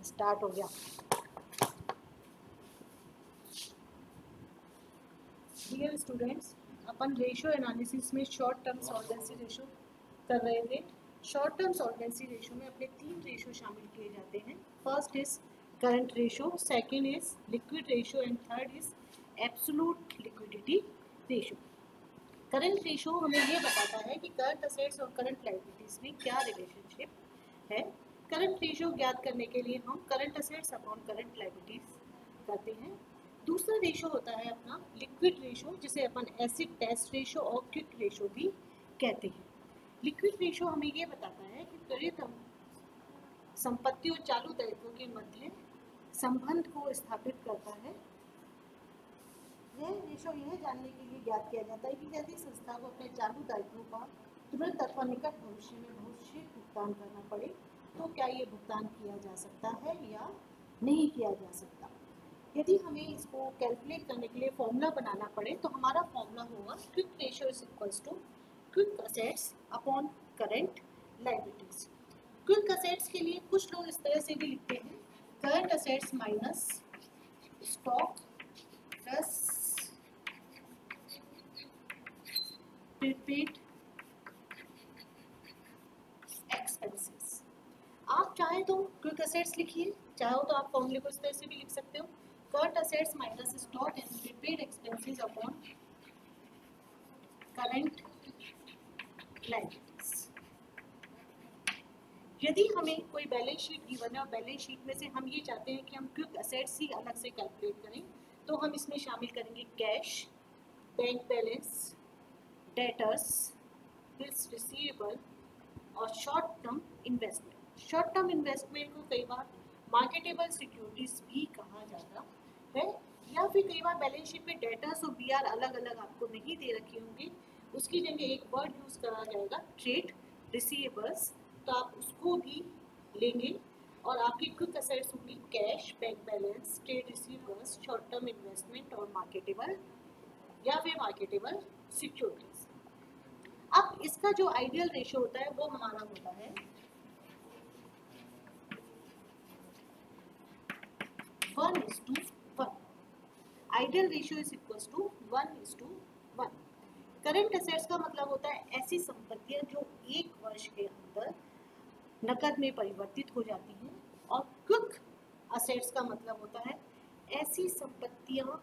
Start हो गया। Dear students, अपन ratio analysis में शॉर्ट टर्म सॉल्वेंसी रेशियो कर रहे थे। शॉर्ट टर्म सॉल्वेंसी रेशियो में अपने 3 रेशियो शामिल किए जाते हैं। First is current ratio, second is liquid ratio and third is absolute liquidity ratio. Current ratio हमें ये बताता है कि करंट असेट्स और करंट लायबिलिटीज में क्या रिलेशनशिप है। करंट रेशियो ज्ञात करने के लिए हम current assets upon current liabilities करते हैं। दूसरा रेशियो होता है अपना लिक्विड रेशियो, जिसे अपन एसिड टेस्ट रेशियो और क्विक रेशियो भी कहते हैं। लिक्विड रेशियो हमें ये बताता है कि त्वरित संपत्ति और चालू दायित्वों के मध्य संबंध को स्थापित करता है। यह रेशियो यह जानने के लिए ज्ञात किया जाता है कि यदि संस्था को अपने चालू दायित्वों का तुरंत अथवा निकट भविष्य में बहुत शीघ्र भुगतान करना पड़े तो क्या ये भुगतान किया जा सकता है या नहीं किया जा सकता। यदि हमें इसको कैलकुलेट करने के लिए फॉर्मूला बनाना पड़े तो हमारा फॉर्मूला होगा quick ratio is equals to quick assets upon current liabilities. Quick assets के लिए कुछ लोग इस तरह से भी लिखते हैं, current assets minus stock plus prepaid expenses. आप चाहे तो क्विक असेट्स लिखिए, चाहो तो आप फॉर्मूले को इस तरह से भी लिख सकते हो, current assets minus stock and prepaid expenses upon current liabilities. यदि हमें कोई बैलेंस शीट गिवन है और बैलेंस शीट में से हम ये चाहते हैं कि हम क्विक असेट्स ही अलग से कैलकुलेट करें, तो हम इसमें शामिल करेंगे cash, bank balance, debtors, bills receivable और short term investment. Short term investment को कई बार मार्केटेबल सिक्योरिटीज भी कहा जाता है, या फिर कई बार बैलेंस शीट में डेटर्स और बीआर अलग अलग आपको नहीं दे रखे होंगे, उसकी जगह एक वर्ड यूज करा जाएगा ट्रेड रिसीवेबल्स, तो आप उसको भी लेंगे और आपकी क्विक असेट्स होंगी cash, bank balance, trade receivables, short term investment और मार्केटेबल या फिर मार्केटेबल सिक्योरिटीज। अब इसका जो आइडियल रेशियो होता है वो हमारा होता है 1:1। Ideal ratio is equals to 1:1। Current assets का मतलब होता है ऐसी संपत्तियां जो 1 वर्ष के अंदर नकद में परिवर्तित हो जाती हैं, और क्विक असेट्स का मतलब होता है ऐसी संपत्तियां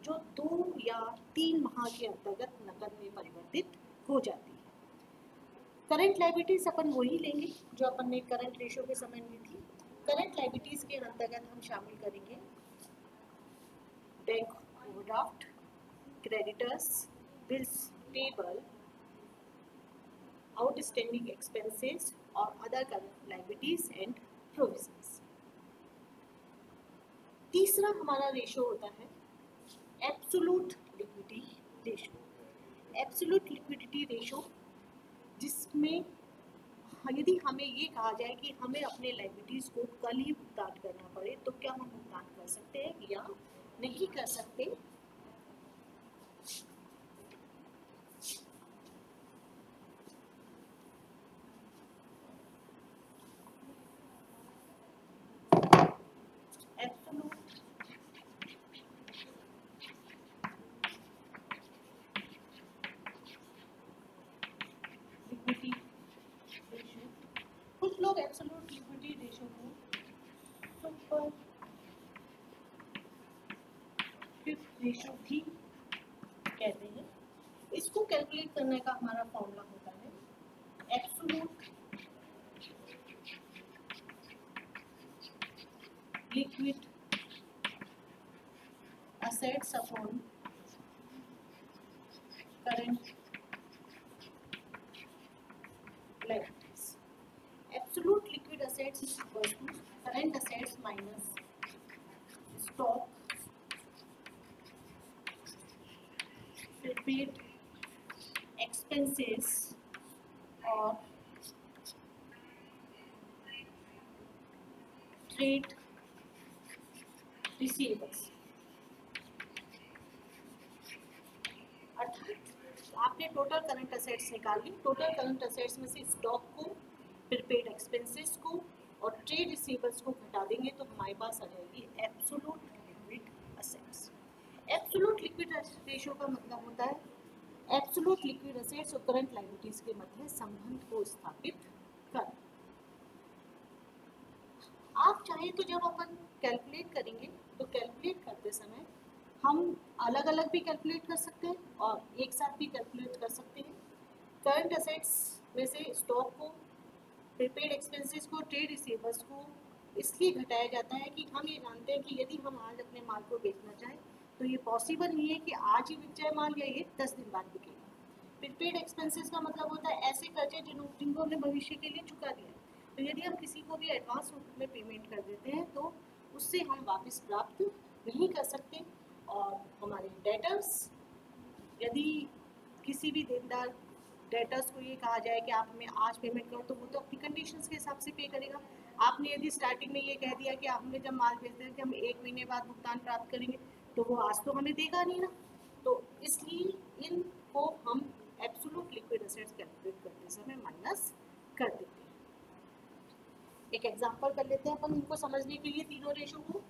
जो 2 या 3 माह के अंतर्गत नकद में परिवर्तित हो जाती है। करंट लायबिलिटीज अपन वही लेंगे जो अपन ने करंट रेशियो के समय ली थी। करंट लायबिलिटीज के अंतर्गत हम शामिल करेंगे bank overdraft, creditors, bills payable, outstanding expenses और other current liabilities and provisions. तीसरा हमारा रेशियो होता है absolute liquidity ratio. Absolute liquidity ratio जिसमें यदि हमें ये कहा जाए कि हमें अपने लायबिलिटीज को कल ही भुगतान करना पड़े तो क्या हम भुगतान कर सकते हैं या नहीं कर सकते। एब्सोल्यूट लिक्विडिटी रेशियो, कुछ लोग एब्सोल्यूट लिक्विडिटी रेशियो को सुपर रेशियो भी कहते हैं। इसको कैलकुलेट करने का हमारा फॉर्मूला होता है absolute liquid assets upon current liabilities. Absolute liquid assets is equal to current assets minus stock, prepaid expenses और trade receivables। आपने टोटल करंट असेट्स निकाल ली, टोटल करंट असेट्स में से स्टॉक को, प्रीपेड एक्सपेंसेस को और ट्रेड रिसीवेबल्स को घटा देंगे। करेंगे तो हमारे पास आ जाएगी absolute liquid assets. Absolute liquid ratio का मतलब होता है एब्सोल्यूट लिक्विड असेट्स और करंट लायबिलिटीज के मध्य संबंध को स्थापित कर। आप चाहें तो जब अपन कैलकुलेट करेंगे तो कैलकुलेट करते समय हम अलग अलग भी कैलकुलेट कर सकते हैं और एक साथ भी कैलकुलेट कर सकते हैं। करंट असेट्स में से स्टॉक को, प्रीपेड एक्सपेंसेस को, ट्रेड रिसीवर्स को इसलिए घटाया जाता है कि हम ये जानते हैं कि यदि हम आज अपने माल को बेचना चाहें तो ये पॉसिबल नहीं है कि आज ही बिक जाए माल या ये 10 दिन बाद बिकेगा। प्रीपेड एक्सपेंसेस का मतलब होता है ऐसे कर्जे जिनको हमने भविष्य के लिए चुका दिया है, तो यदि हम किसी को भी एडवांस रूप में पेमेंट कर देते हैं तो उससे हम वापस प्राप्त नहीं कर सकते। और हमारे डेटर्स, यदि किसी भी देनदार डेटर्स को ये कहा जाए कि आप हमें आज पेमेंट करो तो वो तो अपनी कंडीशंस के हिसाब से पे करेगा। आपने यदि स्टार्टिंग में ये कह दिया कि हमने जब माल बेच दिया कि हम 1 महीने बाद भुगतान प्राप्त करेंगे तो वो आज तो हमें देगा नहीं ना। तो इसलिए इनको हम एब्सोल्यूट लिक्विड एसेट्स कैलकुलेट करते समय माइनस कर देते हैं। एक एग्जांपल कर लेते हैं अपन इनको समझने के लिए तीनों रेशो को।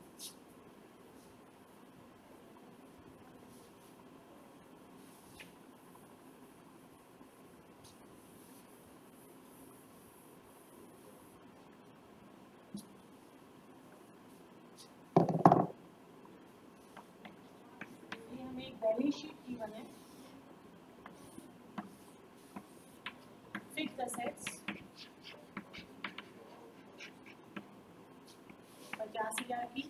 ये हमें एक बैलेंस शीट गिवन है। फिक्स्ड एसेट्स 50,000 की,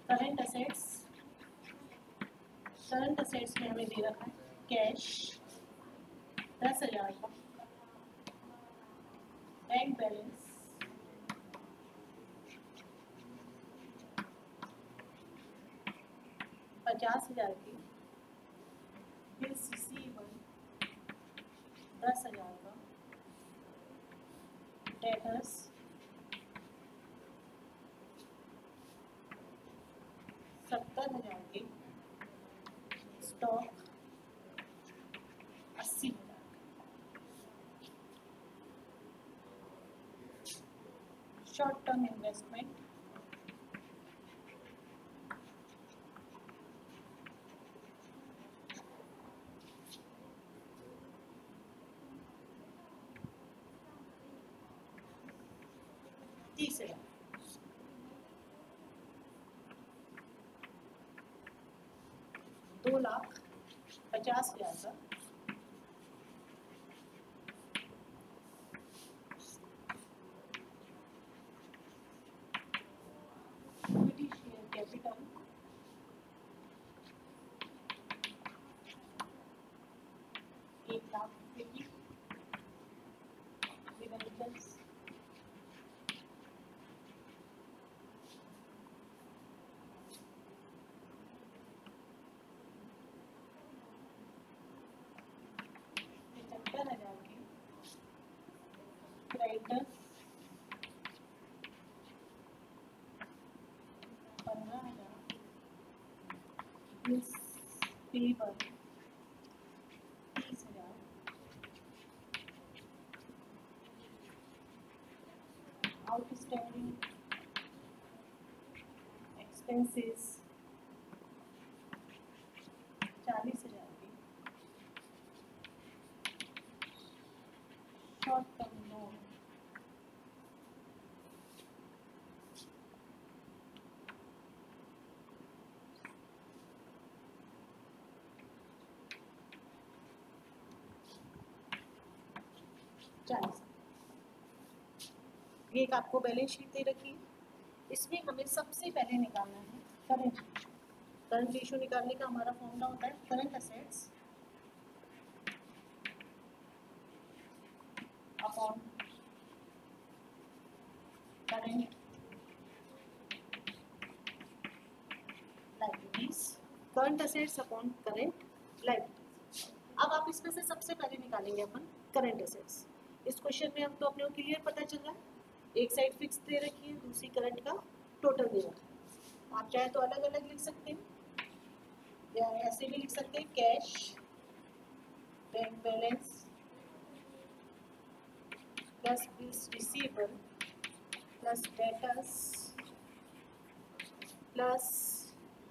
करंट असेट्स में हमें दे रखा है कैश 10,000 का, बैंक बैलेंस 50,000 की, फिर CC1 10,000 का, डेटर्स 70,000 के, स्टॉक 80,000। Short term investment 30,000। $2,50,000 का इक्विटी शेयर कैपिटल 1,00,000 रुपये की, डिवेंचर्स 75,000 की, creditors 15,000, bills payable 30,000, outstanding expenses 40,000 की, शॉर्ट टर्म लोन 40। ये एक आपको बैलेंस शीट दे रखी है। इसमें हमें सबसे पहले निकालना है करंट रेशियो। करंट रेशियो निकालने का हमारा फॉर्मूला होता है current assets upon current liabilities, current assets upon current liabilities. अब आप इसमें से सबसे पहले निकालेंगे अपन करंट असेट्स। इस क्वेश्चन में हम तो अपने को क्लियर पता चल रहा है, एक साइड फिक्स दे रखी है, दूसरी करंट का टोटल दे रखा है। आप चाहे तो अलग अलग लिख सकते हैं या ऐसे भी लिख सकते हैं cash, bank balance, plus bills receivable plus debtors plus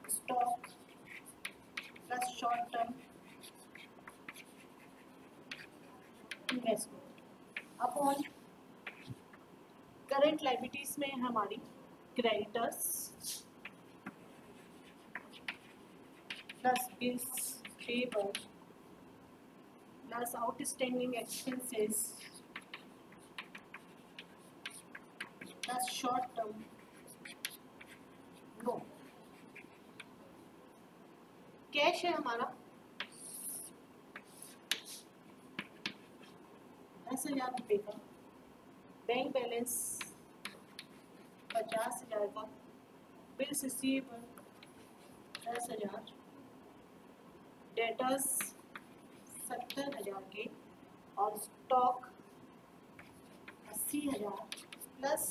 stock plus short term investment upon current liabilities में हमारी creditors plus bills payable plus outstanding expenses plus short term loan. Cash है हमारा 10,000 रुपये का, बैंक बैलेंस 50,000 का, bills receivable 10,000, debtors 70,000 के और stock 80,000 plus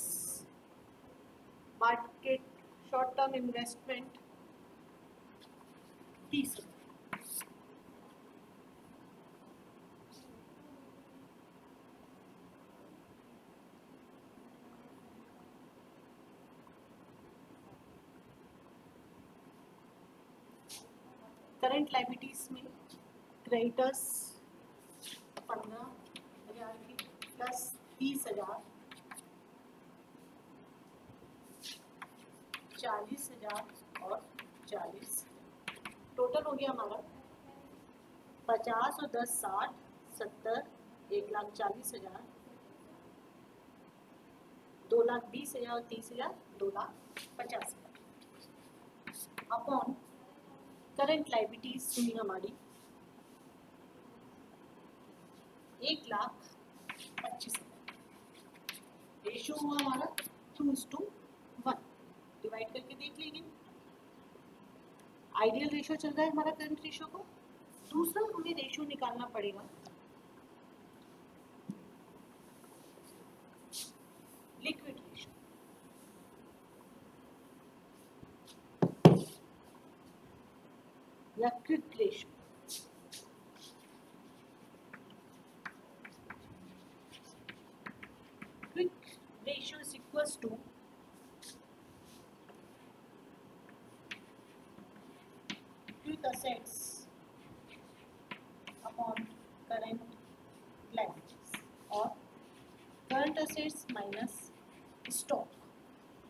market short term investment 30,000। Current liabilities में क्रेडिटर्स 15,000 की प्लस 30,000 40,000 और 40, टोटल हो गया हमारा 50 और 10 60 70 1,40,000 2,20,000 और 30,000 2,50,000 अपॉन करंट लायबिलिटीज हुई हमारी 1,25,000। रेशियो हुआ हमारा 2:1, डिवाइड करके देख लीजिए। आइडियल रेशियो चल रहा है हमारा करंट रेशियो को। दूसरा हमें रेशियो निकालना पड़ेगा लिक्विड रेशियो। या quick ratio. Quick ratio is equals to quick assets upon current liabilities और करंट असेट्स माइनस स्टॉक।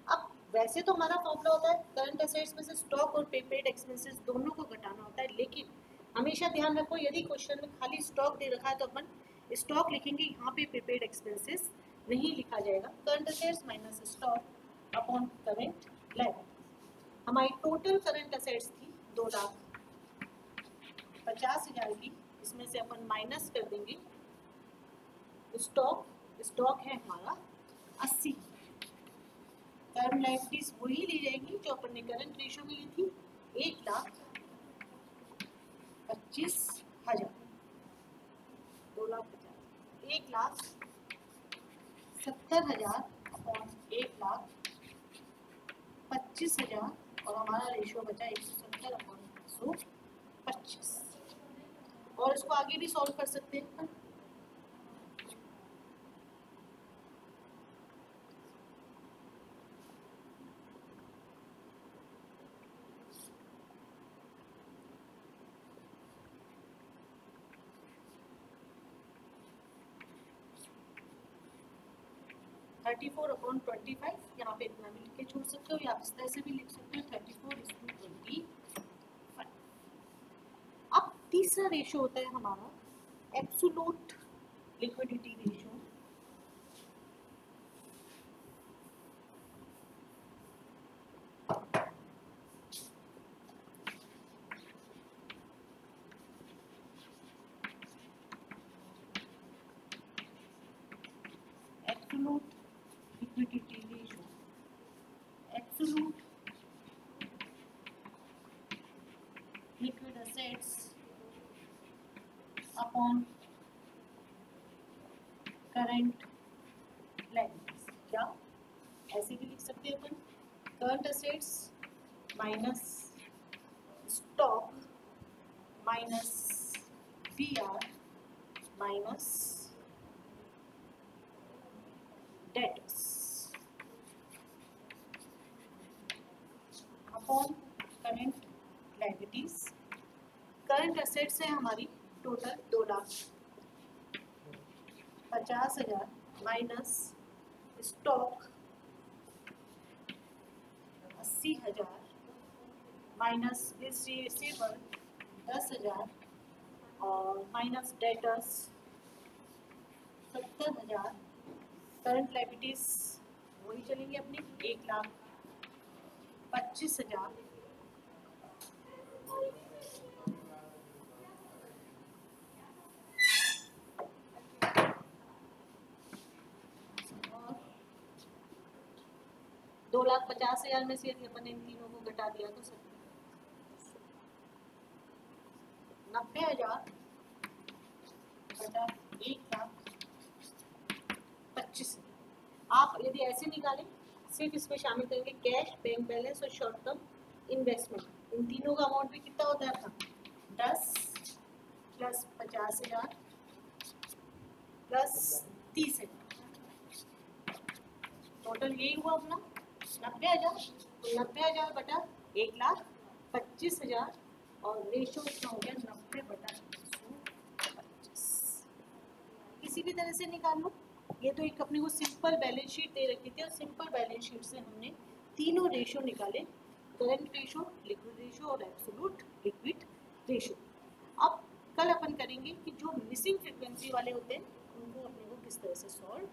अब वैसे तो हमारा फॉर्मूला होता है करंट असेट्स में से स्टॉक और प्रीपेड एक्सपेंसेस दोनों को घटाना होता है, लेकिन हमेशा ध्यान रखो यदि क्वेश्चन में खाली स्टॉक दे रखा है तो अपन स्टॉक लिखेंगे, यहाँ पे प्रीपेड एक्सपेंसेस नहीं लिखा जाएगा। Current assets minus stock upon current liabilities. हमारी टोटल करंट असेट्स थी 2,50,000 की, इसमें से अपन माइनस कर देंगे स्टॉक है हमारा 80। करंट लायबिलिटीज वही ली जाएगी जो अपन ने करंट रेशियो में ली थी 1,25,000 2,50,000 1,70,000 अपॉन 1,25,000 और हमारा रेशियो बचा 170 अपॉन 125। और इसको आगे भी सॉल्व कर सकते हैं। 34/25 यहाँ पे इतना भी लिख के छोड़ सकते हो या आप इस तरह से भी लिख सकते हो 34:25। अब तीसरा रेशियो होता है हमारा absolute liquidity ratio. Absolute liquidity ratio, absolute liquid assets upon current liabilities। क्या ऐसे भी लिख सकते हैं अपन current assets minus stock minus PR minus debtors upon current liabilities. Current assets है हमारी total 2,50,000 minus stock 80,000 minus receivable 10,000 और माइनस डेटर्स 70,000। करंट लायबिलिटीज वही चलेंगे अपनी 1,25,000 और 2,50,000 में से यदि अपन इन तीनों को घटा दिया तो 90,000 50 1,25,000। आप यदि ऐसे निकालें सिर्फ इसमें शामिल करेंगे कैश, बैंक बैलेंस और शॉर्ट टर्म इन्वेस्टमेंट, इन तीनों का अमाउंट भी कितना होता था 10 प्लस 50,000 प्लस 30,000, टोटल यही हुआ अपना 90,000। तो 90,000 बटा 1,25,000 और रेशो इतना हो गया 90/125। किसी भी तरह से निकाल लो। ये तो एक अपने को सिंपल बैलेंस शीट दे रखी थी और सिंपल बैलेंस शीट से हमने तीनों रेशो निकाले, करंट रेशो, लिक्विड रेशो और एब्सोल्यूट लिक्विड रेशो। अब कल अपन करेंगे कि जो मिसिंग फ्रीक्वेंसी वाले होते हैं उनको अपने को किस तरह से सॉल्व